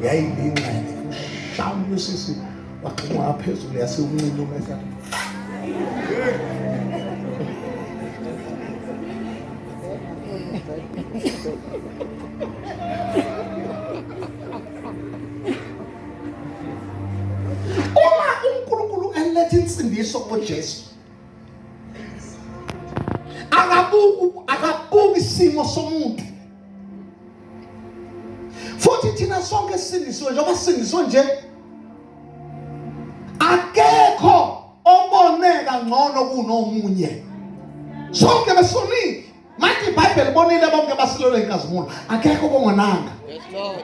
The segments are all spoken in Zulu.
yayilingcele mhlawumbe usisi waxhuma phezulu yasewuncile umehla uma uNkulunkulu eletha insindiso kuJesu akabuki isimo somuntu futhi thina sonke sindisiwe njengoba sindisiwe nje akekho oboneka ngcono kunomunye sonke besonile manje iBhayibheli bonile bonke basilole inkazimulo akekho obongonanga. Yes Lord.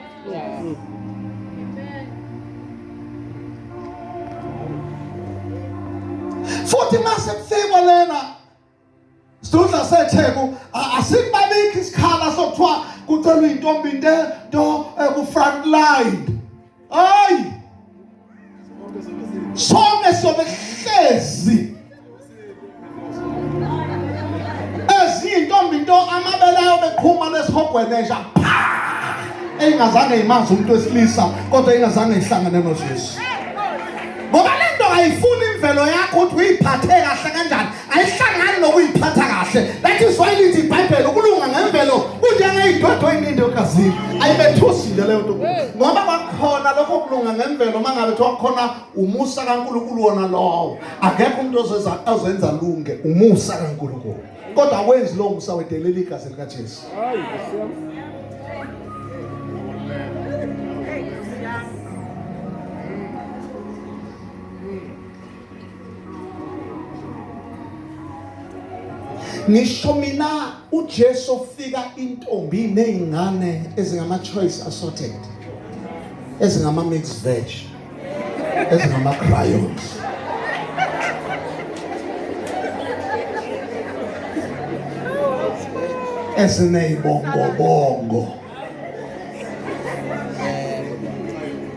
Futhi mase kufika lena sidudla setheku asikubaliki isikhala sokuthiwa kucelwa intombi into ku front line hayi sonke sobehlezi ezintombi into amabele ayo beqhuma lesihogwenesha engazange imazi umuntu wesilisa kodwa engazange ihlangane noJesu ngoba lento ayifuni imvelo yakho ukuthi uyiphathe kahle kanjani ayihlangani nokuyiphatha kahle. That is why lithi iBhayibheli ukulunga ngemvelo kunjengeyidodwe into kazini ayibethusile leyo nto ngoba kwakhona lokho kulunga ngemvelo mangabe kuthiwa khona umusa kaNkulunkulu wona lowo akekho umuntu ozenza lunge umusa kaNkulunkulu kodwa awenzi lo musa wedelela igazi likaJesu. Ngisho mina uJesu fika intombi nezingane ezingama choice assorted ezingama mixed veg ezingama crayons ezineyibongo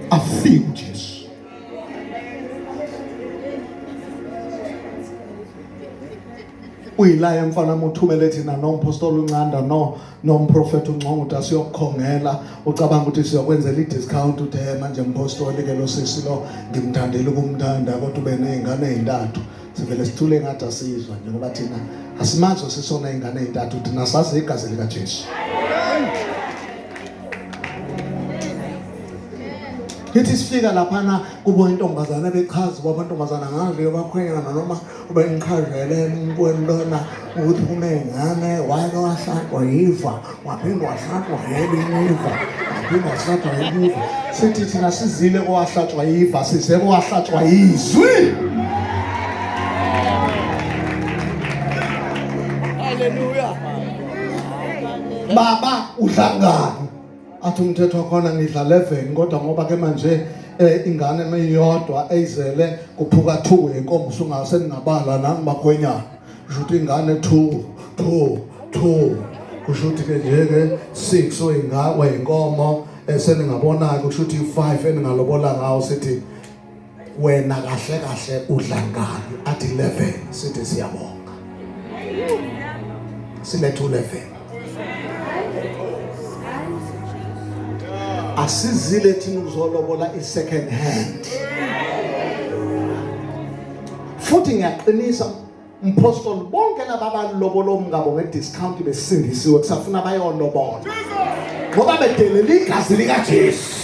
afika uJesu uyilaya mfana muthumele thina nompostoli uNcanda nomprofeti uNcongo uthi asiyokukhongela ucabanga ukuthi siyokwenzela idiscount uthi manje mpostoli ke lo sisi lo ngimthandile ukumthanda kodwa ube nezingane ezintathu sivele sithule ngathi asizwa njengoba thina asimazo sisona izingane ezintathu thina sazi igazi likaJesu. Ithi sifika laphana kubo intombazana bechaza kwabantombazana ngale bakhwenyana noma ube ngichazele ukwentona ukuthi kunengane wake wahlatshwa yiva waphindwa wahlatshwa yeliva waphindwa wahlatshwa yeliva sithi thina sizile kwahlatshwa yiva size kwahlatshwa yizwi. Hallelujah. Baba udlangani athi umthetho wakhona ngidla 11 kodwa ngoba ke manje ingane meyodwa eyizele kuphuka 2 inkomo usungase ningabala nangibakhwenyana kushuthi ingane 2 kushuthi ke nje 6 oyingawe inkomo eseningabona kushuthi 5 eningalobola ngawo sithi wena kahle kahle udla ngani athi 11 sithi siyabonga silethe 11 asizile thina ukuzolobola i-second hand. Futhi ngiyaqinisa mpostoli bonke laba balobola umngabo nge-discount besindisiwe kusafuna bayolobola ngoba bedelela igazi likaJesu.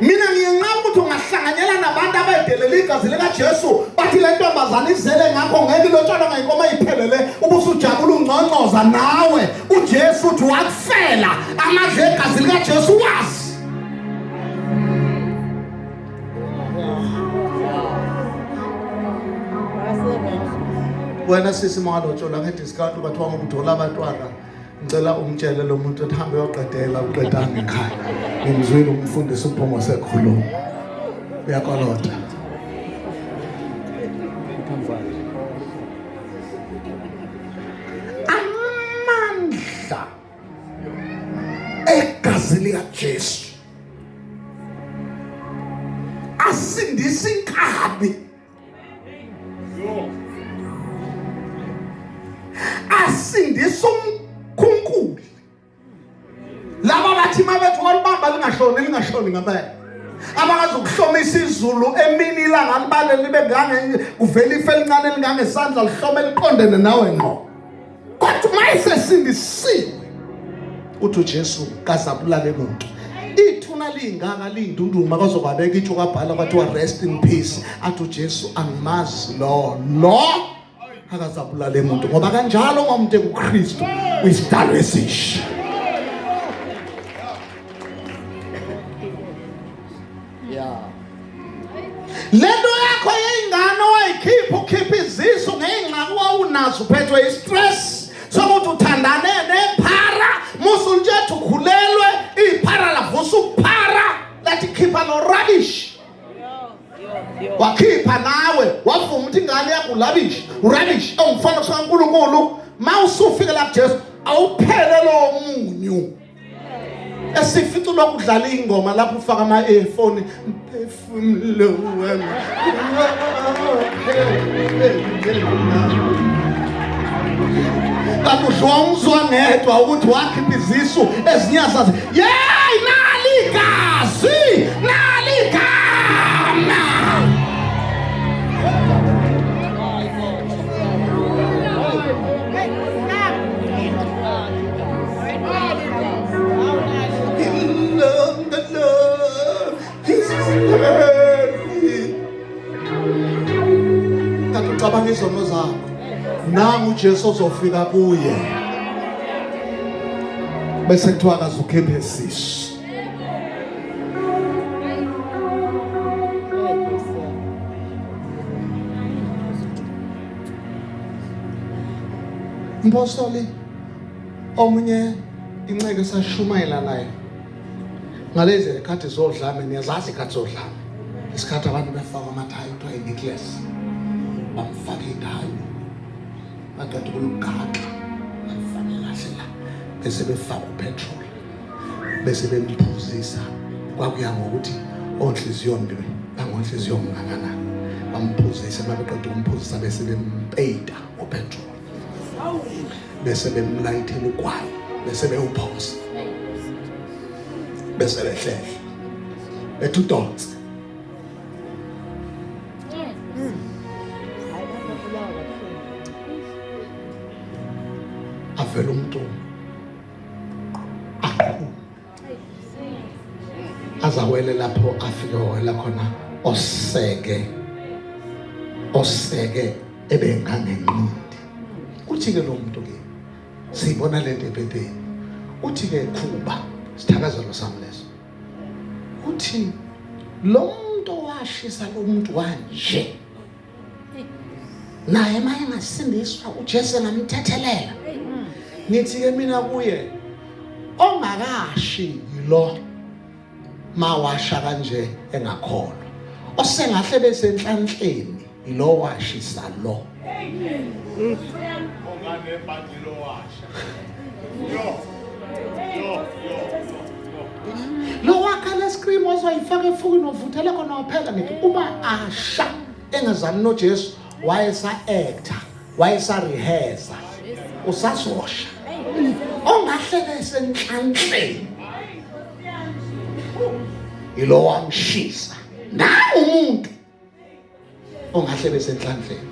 Mina ngiyenqaba ukuthi ungahlanganyela nabantu abadelela igazi likaJesu bathi le ntombazana izele ngakho ngeke lotshana ngayinkomo ayiphelele ubusujabula ungconcoza nawe uJesu uthi wakufela amadle igazi likaJesu wazi. Wena sisi mawalotshona nge-discount bathiwa ngokuthola abantwana ngicela umtshele lo muntu ethi hambe yoqedela uqedanga ekhaya ngimzwile umfundisi uMpungose Nkulunkulu uyakolota. Amandla egazi likaJesu asindisa inkabi asindisa bathi mabethu walibamba lingashoni ngempela. Abangazukuhlomisa izulu emini ilanga libale libe ngange kuvela ife elincane lingangesandla lihlome liqondene nawe ngqo. Kodwa mayesesindisiwe uthi uJesu kazabulale umuntu. Ithuna lingaka lindunduma kwazobabeka itsho kwabhala kwathiwa rest in peace. Athi uJesu angimazi lo akazabulale umuntu ngoba kanjalo uma umuntu ekuKristu uyisidalo esisha. Lento yakho yengane wayikhipha izisu ngengxaki wawunazo uphethwe istress sokuthi uthandane nephara musuljethu ukhulelwe iphara lavusa ukuphara lathi khipha no rubbish wakhipha nawe wavuma ukuthi ingane yakho rubbish ongifana kaNkulunkulu mawusufika la Jesu awuphele lo munyu esifithi lokudlala ingoma lapho ufaka ama-earphone mphefumulo wami kadudlwa umzwa ngedwa ukuthi wakhipha izisu ezinyazazi naligazi naligama kanti ucabanga izono zakho nangu uJesu uzofika kuye bese kuthiwa kazukhiphe isisu. Mpostoli omunye inceke sashumayela naye ngalezi ikhathi zodlame niyazazi ikhathi zodlame isikhathi abantu befaka amathayi kuthiwa i-necklace bamfaka ithayi baqeda ukuligaxa bamfake kahle la bese befaka upetrol bese bemphuzisa kwakuya ngokuthi onhliziyo mbi bangonhliziyo mnganana bamphuzisa mabeqeda ukumphuzisa bese bempeyita upetrol bese bemlayithela ugwayi bese bewuphosa bese behlehla bethu dots avela umuntu azawele lapho afike wela khona oseke ebengangenqindi. Uthi ke lo muntu ke sibona lento ebhedeni uthi ke Khuba sithakazelo sami leso uthi lo muntu washisa lo muntu kanje naye maye ngasindiswa uJesu engamthethelela. Nithi ke mina kuye ongakashi lo mawasha kanje engakholwa osengahle besenhlanhleni ilo washisa lo ongane ebandilo washa lo wakhala scream wazoyifaka efukwini ovuthela khona waphela ngithi uma asha engazani noJesu wayesa actor wayesa rehearse usasosha ongahleke senhlanhleni ilo wamshisa nawe umuntu ongahle besenhlanhleni.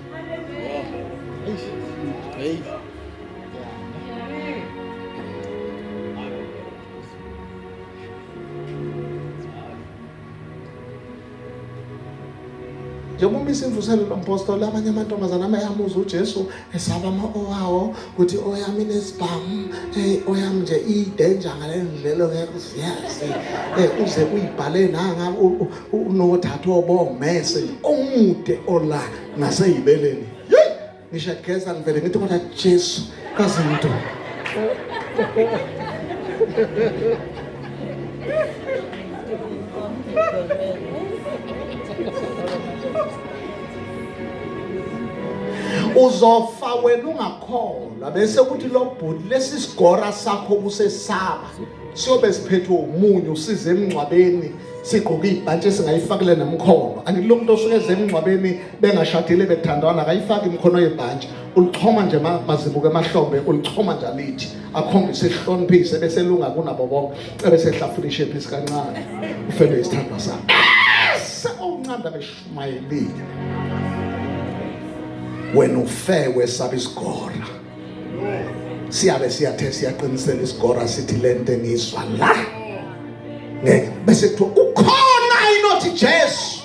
Njengoba isimvuselo lompostoli abanye amantombazana amayamuza uJesu esaba ama-owawo ukuthi oyami nesibhamu oyami nje idanger ngale ndlela ngekuziyazi uze uyibhale nanga unothathu obomese omude ola naseyibeleni ngisho geza ngivele ngithi kodwa Jesu kazinto uzofa wena ungakholwa bese kuthi lo bhudi lesisigora sakho kusesaba siyobe siphethwe umunyu usize emngcwabeni sigqoka ibhantshi singayifakile nemkhono. Angiloku umuntu osuke eze emngcwabeni bengashadile bethandana akayifaki imkhono yebhantshi. Ulichoma nje mazibuke emahlombe, ulichoma nje alithi akhombise ihloniphise bese lunga kunabo bonke bese ehlafuna ishepisi kancane ufele isithandwa sakhe. Oncanda beshumayelile wena ufe wesaba isigora siyabe siyathe siyaqinisela isigora sithi lento engizwa la ngeke bese kuthiwa ukhona inothi Jesu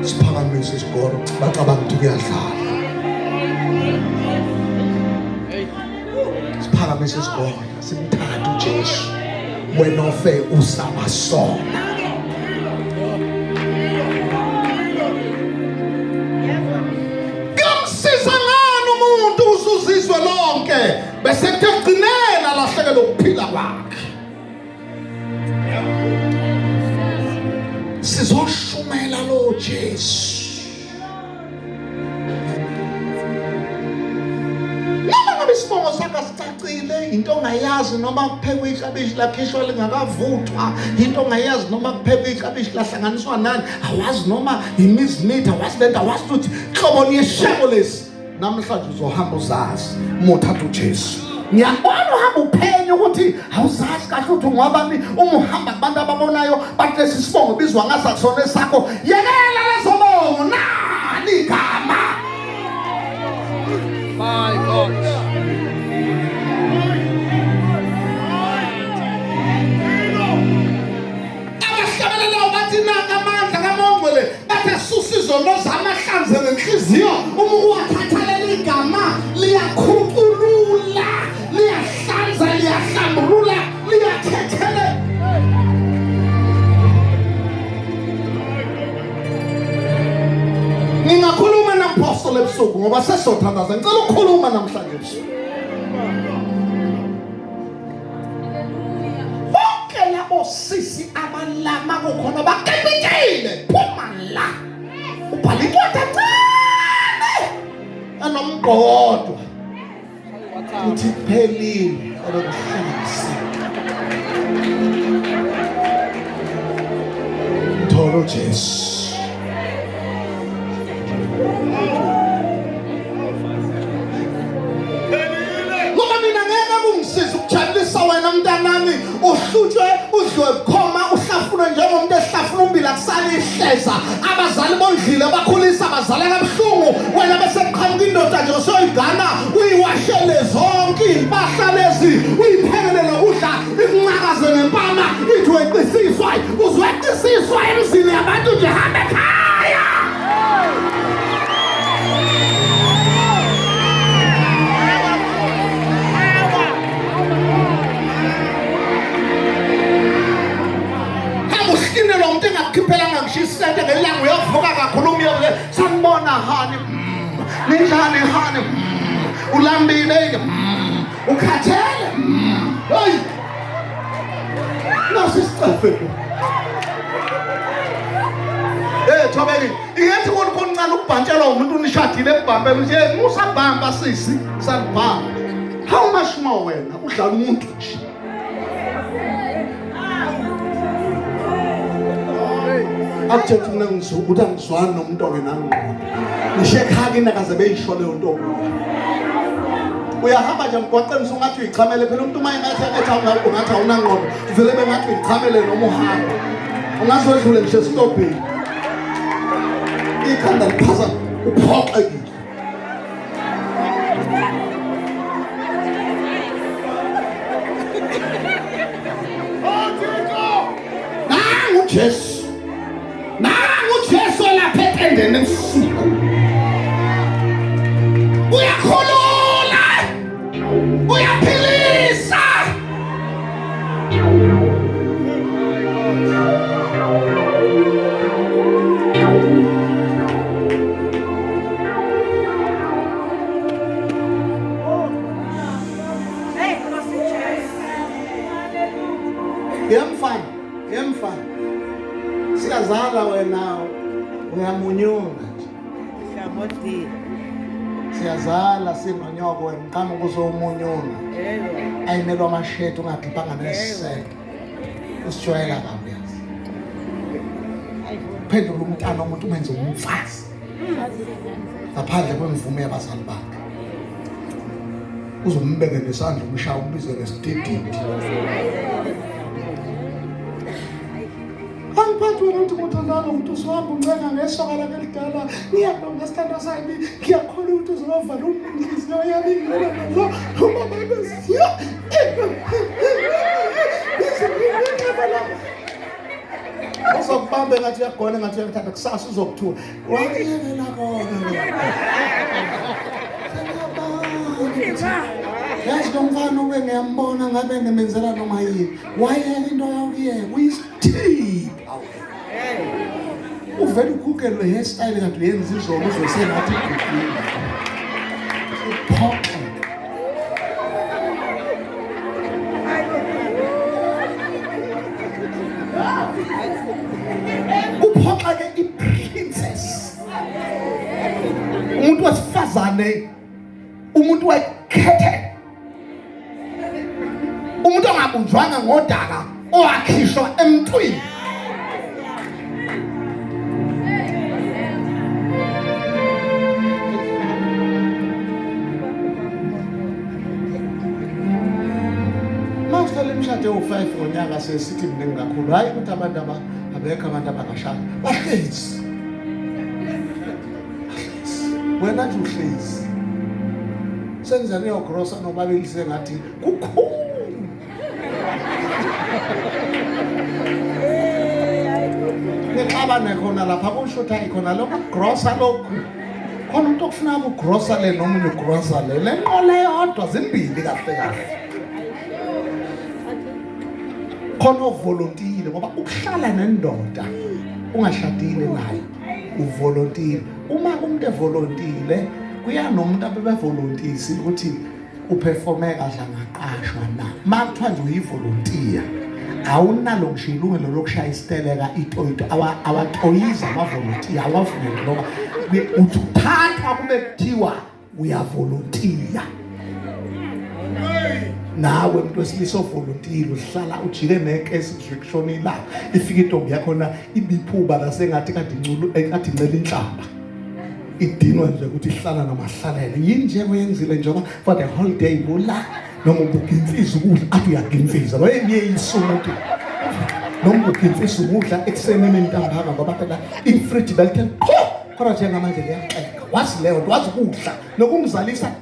siphakamise isigora bacabanga ukuthi kuyadlala siphakamise isigora simthatha uJesu wena ofe usaba sona kamsiza ngani umuntu usuzizwe lonke bese kugcinela lahleke lokuphila kwakhe sizoshumela lo Jesu isibongo sakhe sicacile into ongayazi noma kuphekwe iklabishi lakhishwa lingakavuthwa into ongayazi noma kuphekwe iklabishi lahlanganiswa nani awazi noma imizimitha awazi lento awazi ukuthi hlobo yeshebo lesi namhlanje uzohamba uzazi mothatha uJesu ngiyabona uhamba uphenya ukuthi awuzazi kahle ukuthi ungwabani uma uhamba kubantu ababonayo bathi lesi sibongo bizwa ngasakusona esakho yekela lezo bongo nani igama my God bathe susizo lozamahlanze ngenhliziyo uma uwathathalela igama liyakhuculula liyahlanza liyahlambulula liyathethele ngingakhuluma nampostoli ebusuku ngoba sesothandaza ngicela ukukhuluma namhlanje ebusuku osisi abalama kukhona bakepitile phuma la ubhala incwadi encane enomqodo uthi kuphelile abekuhlangisa tholo Jesu ukujabulisa wena mntanami uhlutshwe udliwe bukhoma uhlafuna njengomuntu ehlafuna umbila kusala ihleza abazali bondlile bakhulisa abazali kabuhlungu wena bese kuqhamuka indoda nje usoyigana uyiwashele zonke impahla lezi uyiphekele nokudla ikuncakaze ngempama ithi weqisiswa uzweqisiswa emzini yabantu nje hambe ekhaya lo muntu engakukhiphela ngishisente ngelanga uyavuka kakhulu umyeke sanibona hani ninjani hani ulambile ukhathele hey nasisicefe thobeli iyethi konqancane ukubhantshela umuntu unishadile ebhambeni nje musabhamba sisi salibhamba how much more wena udlala umuntu nje akuthethi mina ukuthi angizwani nomuntu ongena ngqondo ngishekhaka inakaze beyisho leyo nto uyahamba nje emgwaqeni ungathi uyichamele phela umuntu uma engathi ungathi awunangqondo vele bengathi uyichamele noma uhamba ungazodlule nje stopini ikhanda liphaza uphoxekile nangu Jesu Jesu lapha endeni ebusuku uyakhulula uyaphilisa yemfana siyazala wena uyamunyunga nje siyazala sinonyoko wena qhamuka uzowumunyunga ayinelwa amashedi ungagibanga nesiseko usijwayela kabi yazi. Phendula umntana umuntu umenze umfazi. Ngaphandle kwemvume yabazali bakhe. Uzombeke nesandla umshaya umbize ngesidididi. Angiphathi wena uthi ngothandana ukuthi uzohamba uncenga ngesoka lakhe elidala. Ngiyabonga sithando sami. Ngiyakholwa ukuthi uzovala inhliziyo yami ngilona nazo. Uma bengesiyo. Uzokubambe ngathi uyagona ngathi uyakuthatha kusasa uzokuthuka. Wayekela kona. Yazi lo mfana ube ngiyambona ngabe ngemenzela noma yini. Wayeka into yakuyeka uyisithipha. Uvela ukhukelwe hairstyle kanti uyenza izolo uzosengathi igugile. Uphoxa. Uphoxa ke i-princess. Umuntu wesifazane. Umuntu wayekhethe. Umuntu ongabunjwanga ngodaka owakhishwa emntwini. Mawuhlala imishado ewu-5 ngonyaka sesithi mningi kakhulu. Hayi ukuthi abantu abekho abantu abangashada. Bahlezi. Wena nje uhlezi. Senzani yogrosa nobabili sengathi kukhulu. Ngixaba nekhona lapha kushutha ikhona lokho grosa lokho. Khona umuntu okufuna ukugrosa le noma ugrosa le. Le nqole yodwa zimbili kahle kahle. Khona uvolontiile ngoba ukuhlala nendoda ungashadile naye uvolontiile. Uma umuntu evolontile kuya nomuntu abebevolontisi ukuthi uperforme kahle ngaqashwa na. Makuthiwa nje uyivolontiya awunalo ngisho ilungelo lokushaya isiteleka itoyito awatoyiza amavolontiya awavumeli ngoba uthatha kube kuthiwa uyavolontiya. Nawe umuntu wesilisa ovolontiya uhlala ujike nekesi kushonila ifika intombi yakhona ibiphuba lasengathi kade incela inhlamba. Idinwa nje ukuthi ihlala nomahlalele yini nje oyenzile njengoba for the holiday bula noma ubukimfiza ukudla athi uyagimfiza wayenye isumuntu noma ubukimfiza ukudla ekseni entambama ngoba phela ifridge belithe kodwa njengamanje liyaxeka wazi leyo wazi ukudla nokumzalisa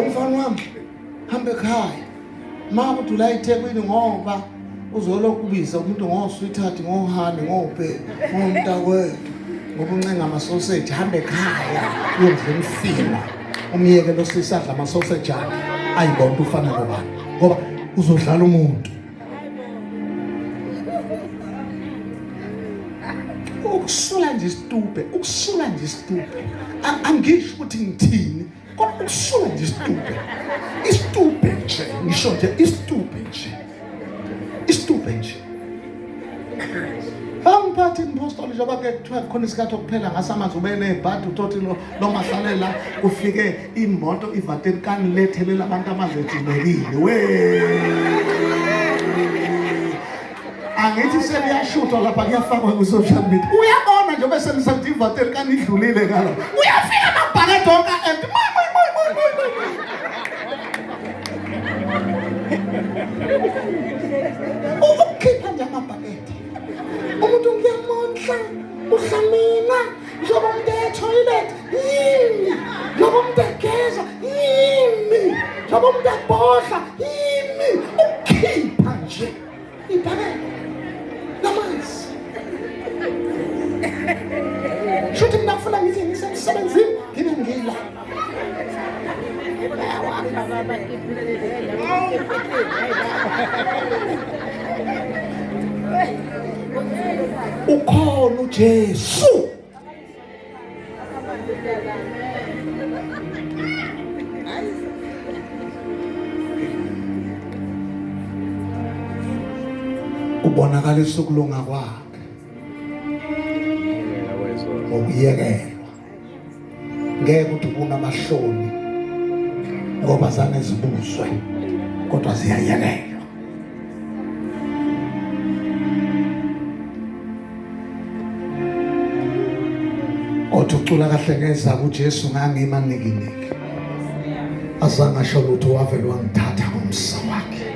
Mfana wami hambe ekhaya mama uthi la eThekwini ngoba uzolokubiza umuntu ngosweetheart ngohani ngobhe ngomntakwethu ngoba uncenga ama sausage hambe ekhaya uyodla imfino umyeke lo sisadla ama sausage akhe ayibona ufana nobani ngoba uzodlala umuntu ukusula nje stupid angisho ukuthi ngithini kodwa ukusula nje stupid nje ngisho nje stupid nje Angiphathi impostoli njengoba kuthiwa khona isikhathi okuphela ngasamanzi ube nebhadi uthothi lo mahlalela ufike imoto iVatican lethelela abantu abazejimekile we angithi seliyashutha lapha kuyafakwa ku social media uyabona nje bese nisathi iVatican idlulile ngalo uyafika amabhakede onke and ukhipha nje amabhakede umuntu ngiyamondla usamina njengoba umuntu e-toilet yini njengoba umuntu egeza yini njengoba umuntu ebhodla yini ukhipha nje ibhakede namanzi shuthi mina kufuna ngithi ngisemsebenzini ngibe ngila ukhona uJesu ubonakalisa ukulunga kwakhe yekelwa. Ngeke ukuthi kunamahloni ngoba zane zibuzwe kodwa ziyayekelwa. Othi ucula kahle ngeza kuJesu ngangima nikiniki. Azange asho lutho wavele wangithatha ngomsa wakhe.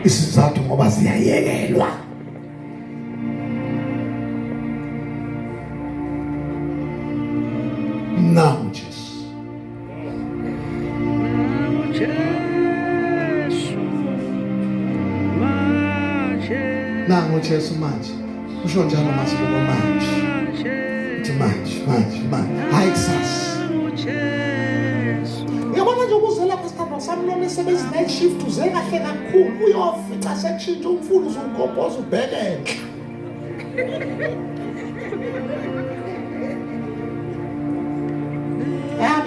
Isizathu ngoba ziyayekelwa. Now Jesus. Nangu Jesu manje. Usho njalo masibona manje. Uthi manje. Hayi kusasa. Uyabona nje ukuzela pastor sami noma esebenza night shift uze kahle kakhulu uyofica sekushintsha umfulo uzungomboza ubheke enhle.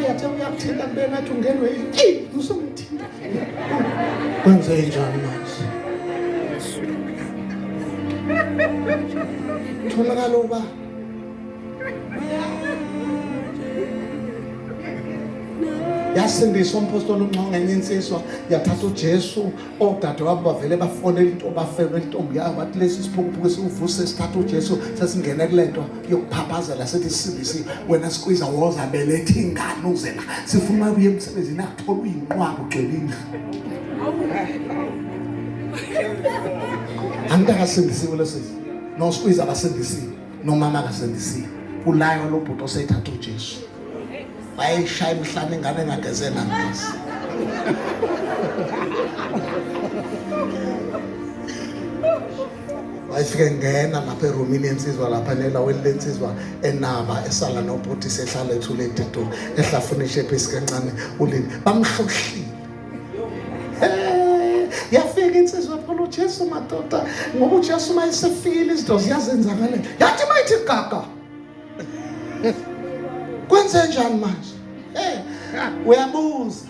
Yathi uyakuthinta kubena athi ungenwe yini usomthinta. Kwenze njani manje? Tholakala uba yasindiswa umpostoli uNconga insizwa yathatha uJesu odade wabo bavele bafonela into bafelwe intombi yabo bathi lesi siphukuphuku siuvuse sithatha uJesu sesingena kulento yokuphaphazela sethi sisindisi wena sikwiza woza belethe ingane uzela sifuna uye emsebenzini akuthola uyinqwaba ugcwelile. Angakasindisiwe lesizwe no sikwiza abasindisiwe no mama akasindisiwe ulayo lo bhuti osayithatha uJesu. Bayishaya emhlane ingane engagezena ngisi. Wayifike ngena lapha erumini yensizwa lapha nelaweni lensizwa enaba esala nobhuti sehlala ethule into ehlafuna ishepe isikancane ulini bamhlohlile. Yafika insizwa phela uJesu madoda ngoba uJesu mayisefikile izinto ziyazenzakala. Yathi mayithi gaga. Kwenze njani manje? Uyabuza.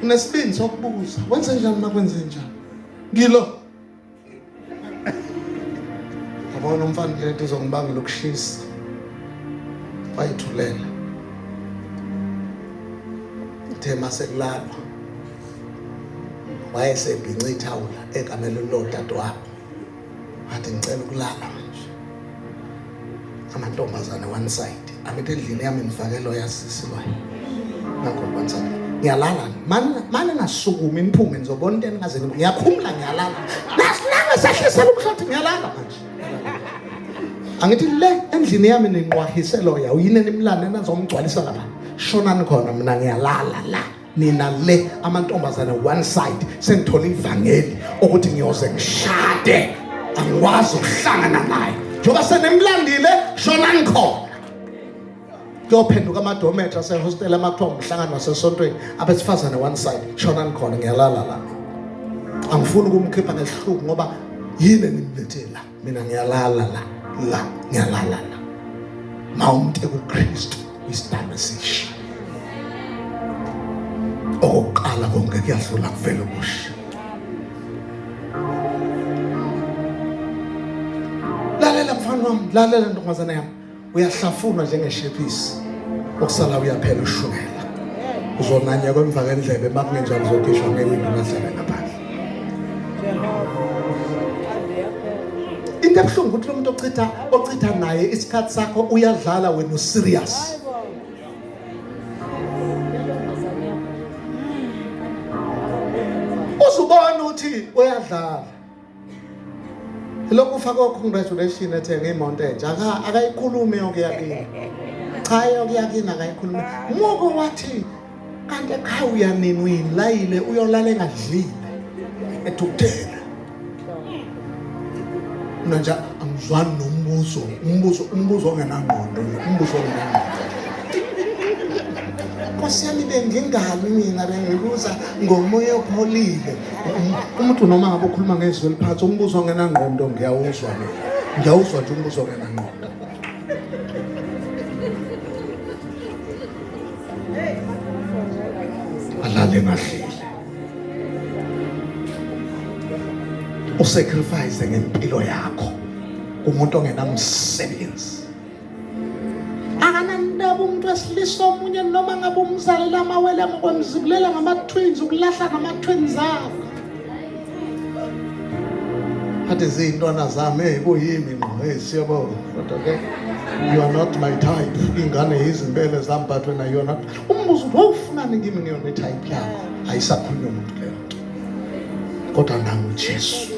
Unesibindi sokubuza. Wenze njani makwenze njani? Ngilo. Abona umfana lento izongibangela ukushisa. Bayithulela. Thema sekulala. Wayesebhinca ithawula egameni lodade wabo. Athi ngicela ukulala manje. Amantombazane one side. Amithi endlini yami ngifakelo yasisiwayo. Ngakho one side. Ngiyalala. Manje ngasukuma imphume ngizobona into engazeni. Ngiyakhumula ngiyalala. Nasilanga sahlisela umhlothi ngiyalala manje. Angithi le endlini yami ninqwahiselo ya uyine nimlane nazomgcwalisa lapha. Shonani khona mina ngiyalala la. Nina le amantombazane one side sengithola ivangeli ukuthi ngiyoze ngishade. Angikwazi ukuhlangana naye. Njoba senemlandile shonani khona. Kuyophenduka amadometra asehostel amakuthiwa umhlangano wasesontweni abesifazane one side shonani khona ngiyalala la. Angifuni ukumkhipha ngesihluku ngoba yini nimlethela mina ngiyalala la ngiyalala la. Mawumuntu kuKristu isidalwa sishi. Oqala konke kuyadlula kuvela ukusha. Lalela mfana wami, lalela ntombazana yami. Uyahlafuna njengeshephisi. Okusala uyaphela ushukela. Uzonanya kwemvaka endlebe makungenjani uzokhishwa ngewindi ngahlala ngaphandle. Into ebuhlungu ukuthi umuntu ochitha naye isikhathi sakho uyadlala wena userious. Uzubona uthi uyadlala. Lokhu ufaka congratulation ethenga imonto entsha akayikhulume yokuyakini. Cha yokuyakini akayikhulume. Ngoko wathi kanti ekhaya uyanini uyilayile uyolala engadlile ethukuthela. Manje angizwani umbuzo ongenangqondo umbuzo ongenangqondo. Nkosiyami bengingani mina bengibuza ngomoya opholile. Umuntu noma ngabe ukhuluma ngezwi eliphansi umbuzo ongenangqondo ngiyawuzwa mina. Ngiyawuzwa nje umbuzo ongenangqondo. Alale ngahlile. Usacrifice ngempilo yakho kumuntu ongenamsebenzi. wesilisa omunye noma ngabe umzalela amawele ngokwemzibulela ngama-twins ukulahla ngama-twins akho. Athi ziyintwana zami kuyimi ngqo siyabona kodwa ke you are not my type. Ingane izimpele zami but wena you are not. Umbuzo wawufunani kimi ngiyona type yakho ayisakhulunywa umuntu leyo nto kodwa nangu Jesu